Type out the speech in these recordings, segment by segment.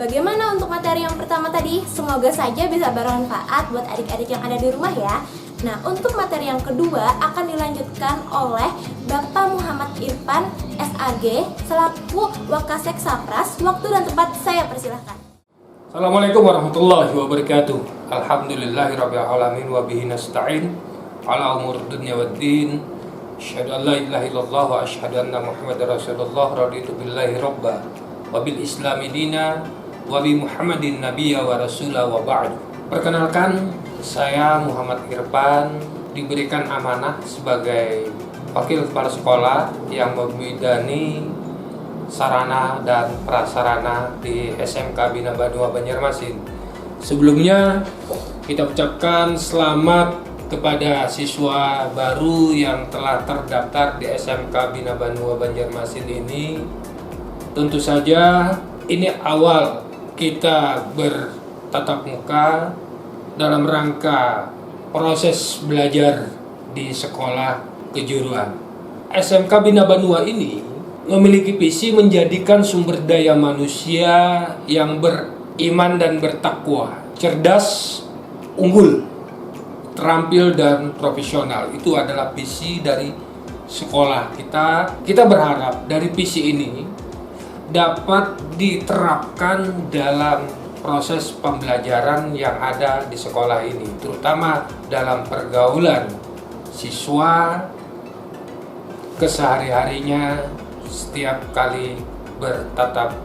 Bagaimana untuk materi yang pertama tadi? Semoga saja bisa bermanfaat buat adik-adik yang ada di rumah ya. Nah, untuk materi yang kedua akan dilanjutkan oleh Bapak Muhammad Irfan, SAG, selaku Wakasek Sapras. Waktu dan tempat saya persilahkan. Assalamualaikum warahmatullahi wabarakatuh. Alhamdulillahirabbil alamin wa bihi nasta'in ala umur dunya waddin. Asyhadu an la ilaha illallah wa asyhadu anna Muhammadar Rasulullah. Raditu billahi rabba wa bil islami dina wa bi Muhammadin nabiyya wa rasula wa ba'du. Perkenalkan, saya Muhammad Irfan diberikan amanah sebagai wakil kepala sekolah yang membidani sarana dan prasarana di SMK Bina Banua Banjarmasin. Sebelumnya kita ucapkan selamat kepada siswa baru yang telah terdaftar di SMK Bina Banua Banjarmasin ini. Tentu saja ini awal kita bertatap muka dalam rangka proses belajar di sekolah kejuruan. SMK Bina Banua ini memiliki visi menjadikan sumber daya manusia yang beriman dan bertakwa, cerdas, unggul, terampil dan profesional. Itu adalah visi dari sekolah kita. Kita berharap dari visi ini dapat diterapkan dalam proses pembelajaran yang ada di sekolah ini, terutama dalam pergaulan siswa kesehari-harinya setiap kali bertatap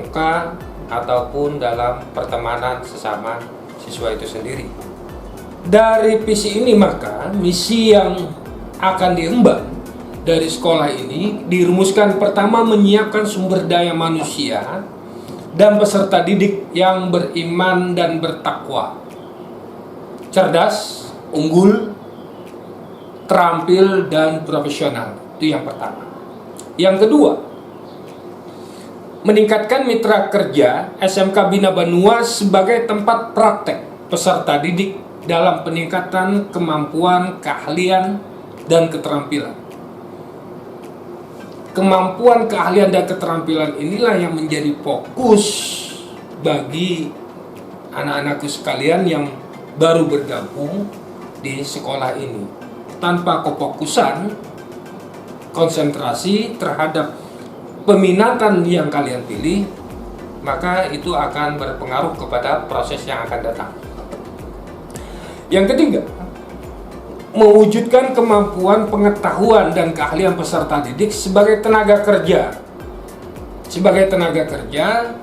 muka ataupun dalam pertemanan sesama siswa itu sendiri. Dari visi ini maka misi yang akan diemban dari sekolah ini dirumuskan, pertama, menyiapkan sumber daya manusia dan peserta didik yang beriman dan bertakwa, cerdas, unggul, terampil dan profesional. Itu yang pertama. Yang kedua, meningkatkan mitra kerja SMK Bina Banua sebagai tempat praktek peserta didik dalam peningkatan kemampuan, keahlian, dan keterampilan. Kemampuan, keahlian, dan keterampilan inilah yang menjadi fokus bagi anak-anakku sekalian yang baru bergabung di sekolah ini. Tanpa kefokusan, konsentrasi terhadap peminatan yang kalian pilih, maka itu akan berpengaruh kepada proses yang akan datang. Yang ketiga, mewujudkan kemampuan, pengetahuan, dan keahlian peserta didik sebagai tenaga kerja. Sebagai tenaga kerja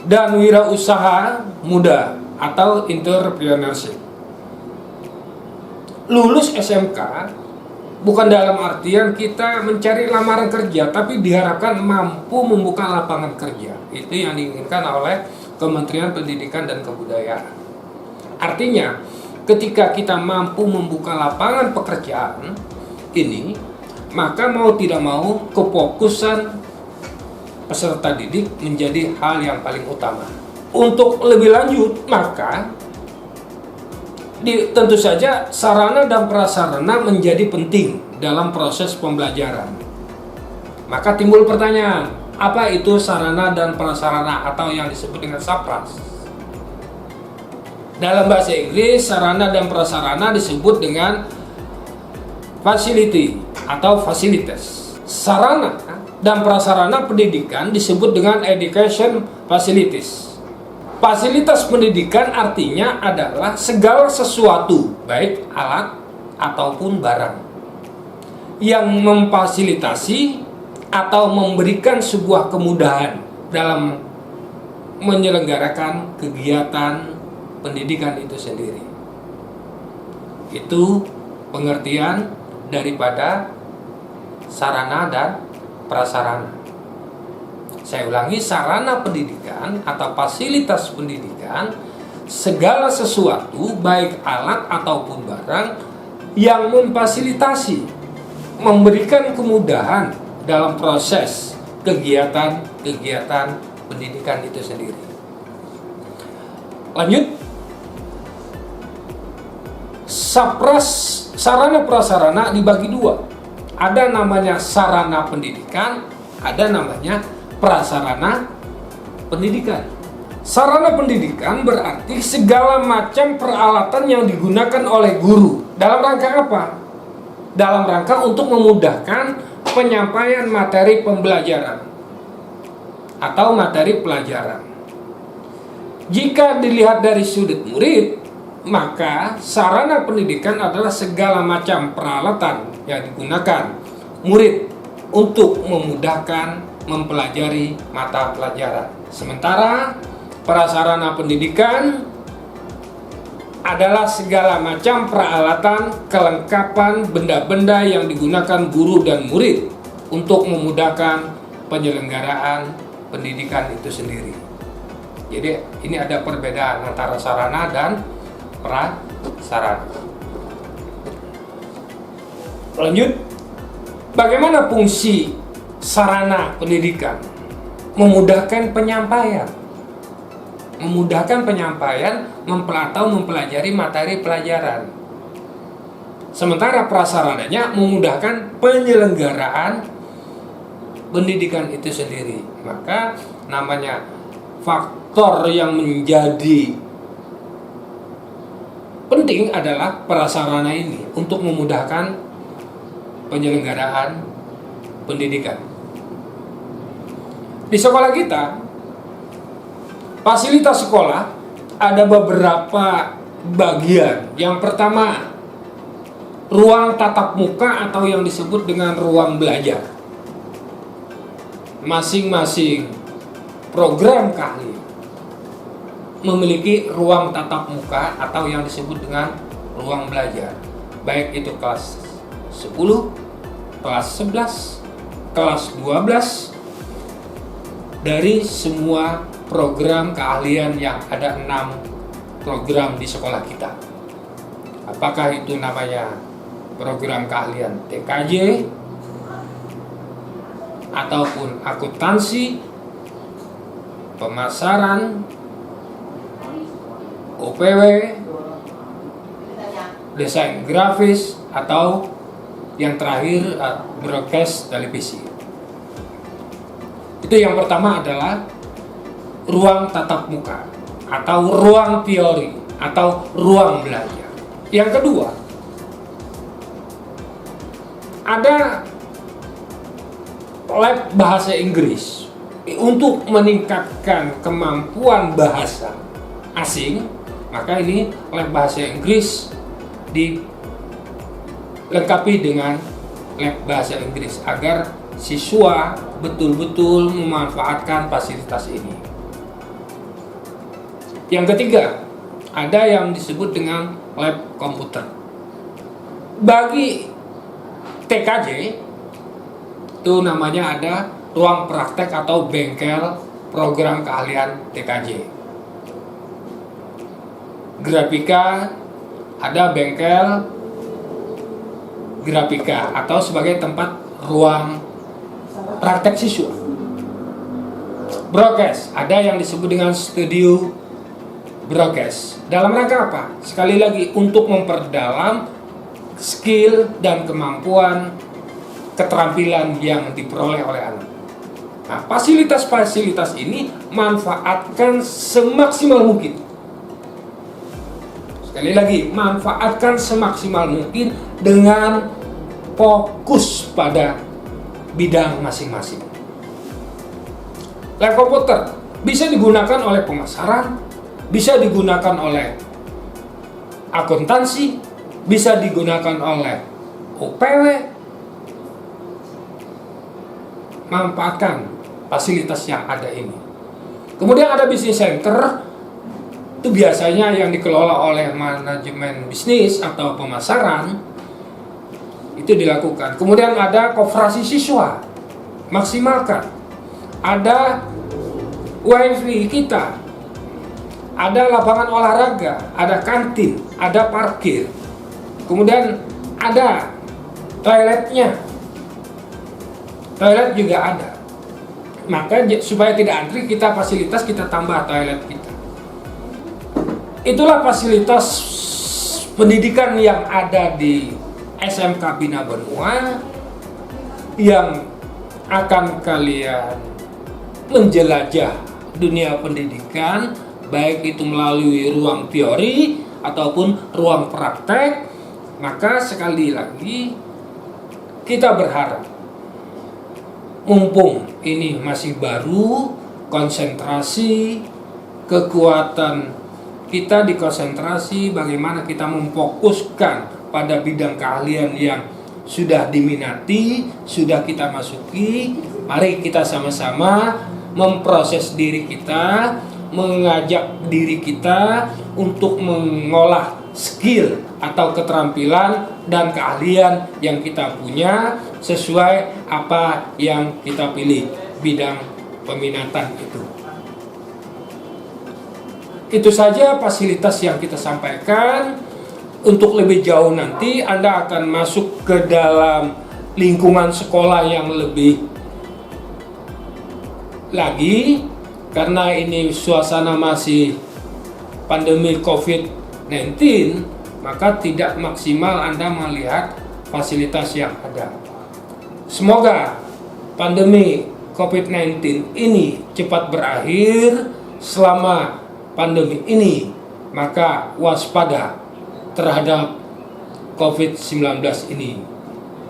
dan wirausaha muda atau entrepreneurship. Lulus SMK bukan dalam artian kita mencari lamaran kerja, tapi diharapkan mampu membuka lapangan kerja. Itu yang diinginkan oleh Kementerian Pendidikan dan Kebudayaan. Artinya, ketika kita mampu membuka lapangan pekerjaan ini, maka mau tidak mau kefokusan peserta didik menjadi hal yang paling utama. Untuk lebih lanjut, maka tentu saja sarana dan prasarana menjadi penting dalam proses pembelajaran. Maka timbul pertanyaan, apa itu sarana dan prasarana atau yang disebut dengan SAPRAS? Dalam bahasa Inggris, sarana dan prasarana disebut dengan facility atau fasilitas. Sarana dan prasarana pendidikan disebut dengan education facilities. Fasilitas pendidikan artinya adalah segala sesuatu, baik alat ataupun barang, yang memfasilitasi atau memberikan sebuah kemudahan dalam menyelenggarakan kegiatan pendidikan itu sendiri. Itu pengertian daripada sarana dan prasarana. Saya ulangi, sarana pendidikan atau fasilitas pendidikan, segala sesuatu baik alat ataupun barang yang memfasilitasi, memberikan kemudahan dalam proses kegiatan-kegiatan pendidikan itu sendiri. Lanjut. SAPRAS, sarana prasarana dibagi dua. Ada namanya sarana pendidikan, ada namanya prasarana pendidikan. Sarana pendidikan berarti segala macam peralatan yang digunakan oleh guru. Dalam rangka apa? Dalam rangka untuk memudahkan penyampaian materi pembelajaran atau materi pelajaran. Jika dilihat dari sudut murid, maka sarana pendidikan adalah segala macam peralatan yang digunakan murid untuk memudahkan mempelajari mata pelajaran. Sementara prasarana pendidikan adalah segala macam peralatan, kelengkapan, benda-benda yang digunakan guru dan murid untuk memudahkan penyelenggaraan pendidikan itu sendiri. Jadi ini ada perbedaan antara sarana dan prasarana. Lanjut, bagaimana fungsi sarana pendidikan? Memudahkan penyampaian. Memudahkan penyampaian atau mempelajari materi pelajaran. Sementara prasarananya memudahkan penyelenggaraan pendidikan itu sendiri. Maka namanya faktor yang menjadi penting adalah prasarana ini untuk memudahkan penyelenggaraan pendidikan. Di sekolah kita, fasilitas sekolah ada beberapa bagian. Yang pertama, ruang tatap muka atau yang disebut dengan ruang belajar. Masing-masing program keahlian memiliki ruang tatap muka atau yang disebut dengan ruang belajar. Baik itu kelas 10, kelas 11, kelas 12, dari semua program keahlian yang ada 6 program di sekolah kita. Apakah itu namanya program keahlian TKJ ataupun akuntansi, pemasaran, OPW, desain grafis, atau yang terakhir broadcast televisi. Itu yang pertama adalah ruang tatap muka atau ruang teori atau ruang belajar. Yang kedua, ada lab bahasa Inggris untuk meningkatkan kemampuan bahasa asing. Maka ini lab bahasa Inggris dilengkapi dengan lab bahasa Inggris agar siswa betul-betul memanfaatkan fasilitas ini. Yang ketiga, ada yang disebut dengan lab komputer. Bagi TKJ itu namanya ada ruang praktek atau bengkel program keahlian TKJ. Grafika ada bengkel grafika atau sebagai tempat ruang praktek siswa. Broadcast ada yang disebut dengan studio broadcast. Dalam rangka apa? Sekali lagi untuk memperdalam skill dan kemampuan keterampilan yang diperoleh oleh anak. Nah, fasilitas-fasilitas ini manfaatkan semaksimal mungkin. Sekali lagi, manfaatkan semaksimal mungkin dengan fokus pada bidang masing-masing. Lab komputer bisa digunakan oleh pemasaran, bisa digunakan oleh akuntansi, bisa digunakan oleh OPW. Manfaatkan fasilitas yang ada ini. Kemudian ada business center, itu biasanya yang dikelola oleh manajemen bisnis atau pemasaran, itu dilakukan. Kemudian ada koperasi siswa, maksimalkan. Ada wifi kita, ada lapangan olahraga, ada kantin, ada parkir, kemudian ada toiletnya. Toilet juga ada. Maka supaya tidak antri, kita fasilitas, kita tambah toilet kita. Itulah fasilitas pendidikan yang ada di SMK Bina Benua yang akan kalian menjelajah dunia pendidikan, baik itu melalui ruang teori ataupun ruang praktek, maka sekali lagi kita berharap, mumpung ini masih baru, konsentrasi, kekuatan kita dikonsentrasi bagaimana kita memfokuskan pada bidang keahlian yang sudah diminati, sudah kita masuki. Mari kita sama-sama memproses diri kita, mengajak diri kita untuk mengolah skill atau keterampilan dan keahlian yang kita punya sesuai apa yang kita pilih bidang peminatan itu. Itu saja fasilitas yang kita sampaikan. Untuk lebih jauh nanti Anda akan masuk ke dalam lingkungan sekolah yang lebih lagi, karena ini suasana masih pandemi COVID-19, maka tidak maksimal Anda melihat fasilitas yang ada. Semoga pandemi COVID-19 ini cepat berakhir. Selama pandemi ini, maka waspada terhadap COVID-19 ini.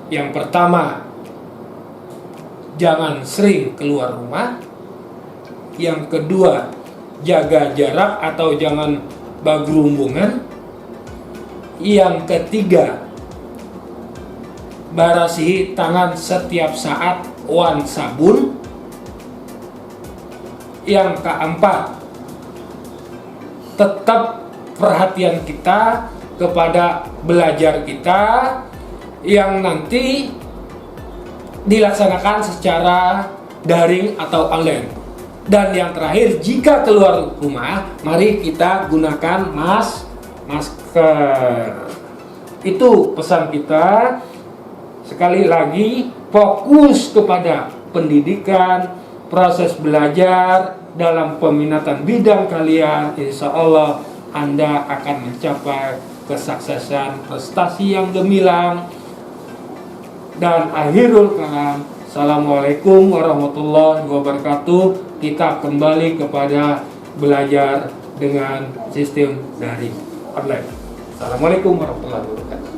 Yang pertama, jangan sering keluar rumah. Yang kedua, jaga jarak atau jangan bergerumbungan. Yang ketiga, barasihi tangan setiap saat wan sabun. Yang keempat, tetap perhatian kita kepada belajar kita yang nanti dilaksanakan secara daring atau online. Dan yang terakhir, jika keluar rumah, mari kita gunakan masker. Itu pesan kita. Sekali lagi, fokus kepada pendidikan, proses belajar dalam peminatan bidang kalian. Insya Allah Anda akan mencapai kesuksesan, prestasi yang gemilang. Dan akhirul kalam, assalamualaikum warahmatullahi wabarakatuh. Kita kembali kepada belajar dengan sistem daring online. Assalamualaikum warahmatullahi wabarakatuh.